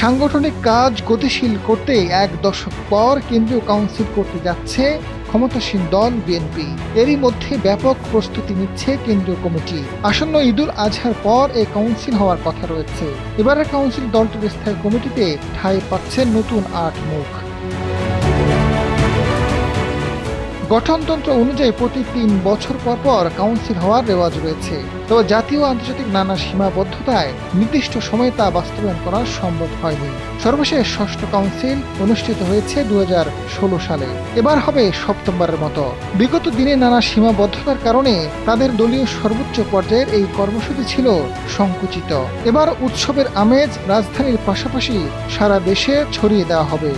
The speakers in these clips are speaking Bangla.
সাংগঠনিক কাজ গতিশীল করতে এক দশক পর কেন্দ্রীয় কাউন্সিল করতে যাচ্ছে ক্ষমতাসীন দল বিএনপি। এরই মধ্যে ব্যাপক প্রস্তুতি নিচ্ছে কেন্দ্রীয় কমিটি। আসন্ন ঈদুল আজহার পর এই কাউন্সিল হওয়ার কথা রয়েছে। এবারের কাউন্সিল দলটির স্থায়ী কমিটিতে ঠাঁই পাচ্ছেন নতুন ৮ মুখ। গঠনতন্ত্র অনুযায়ী প্রতি ৩ বছর পর পর কাউন্সিল হওয়ার রেওয়াজ রয়েছে, তবে জাতীয় ও আন্তর্জাতিক নানা সীমাবদ্ধতায় নির্দিষ্ট সময়ে তা বাস্তবায়ন করা সম্ভব হয়নি। সর্বশেষ ষষ্ঠ কাউন্সিল অনুষ্ঠিত হয়েছে ২০১৬ সালে। এবার হবে সপ্তমবারের মতো। বিগত দিনে নানা সীমাবদ্ধতার কারণে তাদের দলীয় সর্বোচ্চ পর্যায়ের এই কর্মসূচি ছিল সংকুচিত। এবার উৎসবের আমেজ রাজধানীর পাশাপাশি সারা দেশে ছড়িয়ে দেওয়া হবে।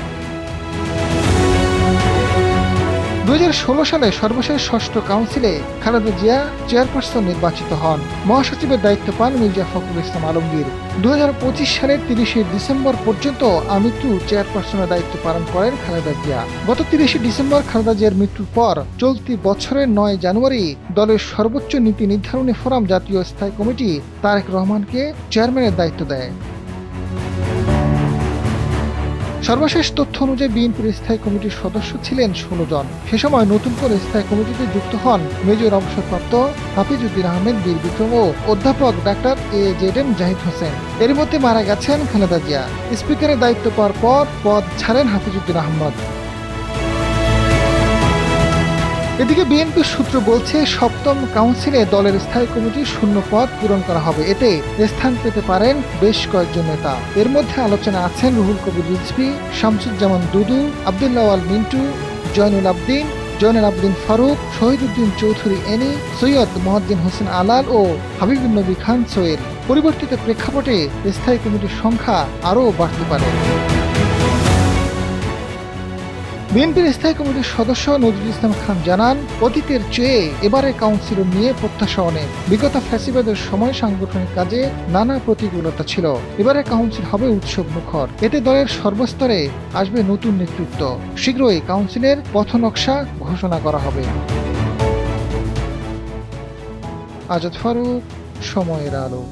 ২০১৬ সালে সর্বশেষ ষষ্ঠ কাউন্সিলে খালেদা জিয়া চেয়ারপারসন নির্বাচিত হন। মহাসচিবের দায়িত্ব পান মির্জা ফখরুল ইসলাম আলমগীর। ২০২৫ সালের ৩০শে ডিসেম্বর পর্যন্ত আমৃত্যু চেয়ারপারসনের দায়িত্ব পালন করেন খালেদা জিয়া। গত ৩০শে ডিসেম্বর খালেদা জিয়ার মৃত্যুর পর চলতি বছরের ৯ জানুয়ারি দলের সর্বোচ্চ নীতি নির্ধারণী ফোরাম জাতীয় স্থায়ী কমিটি তারেক রহমানকে চেয়ারম্যানের দায়িত্ব দেয়। সর্বশেষ তথ্য অনুযায়ী বিএনপির স্থায়ী কমিটির সদস্য ছিলেন ১৬ জন। সে সময় নতুন করে স্থায়ী কমিটিতে যুক্ত হন মেজর অবসরপ্রাপ্ত হাফিজউদ্দিন আহমেদ বীর বিক্রম ও অধ্যাপক ডাক্তার AJM জাহিদ হোসেন। এর মধ্যে মারা গেছেন খালেদা জিয়া। স্পিকারের দায়িত্ব পাওয়ার পর পদ ছাড়েন হাফিজউদ্দিন আহমেদ। এদিকে বিএনপির সূত্র বলছে, সপ্তম কাউন্সিলে দলের স্থায়ী কমিটির শূন্য পদ পূরণ করা হবে। এতে স্থান পেতে পারেন বেশ কয়েকজন নেতা। এর মধ্যে আলোচনা আছেন রুহুল কবির রিজভী, শামসুজ্জামান দুদু, আব্দুল্লাহ আল মিন্টু, জয়নুল আবদিন ফারুক, শহীদুদ্দিন চৌধুরী এনি, সৈয়দ মহিউদ্দিন হোসেন আলাল ও হাবিবুন নবী খান সোহেল। পরিবর্তিত প্রেক্ষাপটে স্থায়ী কমিটির সংখ্যা আরও বাড়তে পারে। বিএনপির স্থায়ী কমিটির সদস্য নজরুল ইসলাম খান জানান, অতীতের চেয়ে এবারে কাউন্সিল নিয়ে প্রত্যাশা অনেক। বিগত ফ্যাসিবাদের সময় সাংগঠনিক কাজে নানা প্রতিকূলতা ছিল। এবারে কাউন্সিল হবে উৎসব মুখর। এতে দলের সর্বস্তরে আসবে নতুন নেতৃত্ব। শীঘ্রই কাউন্সিলের পথনকশা ঘোষণা করা হবে। আজাদ ফারুক, সময়ের আলো।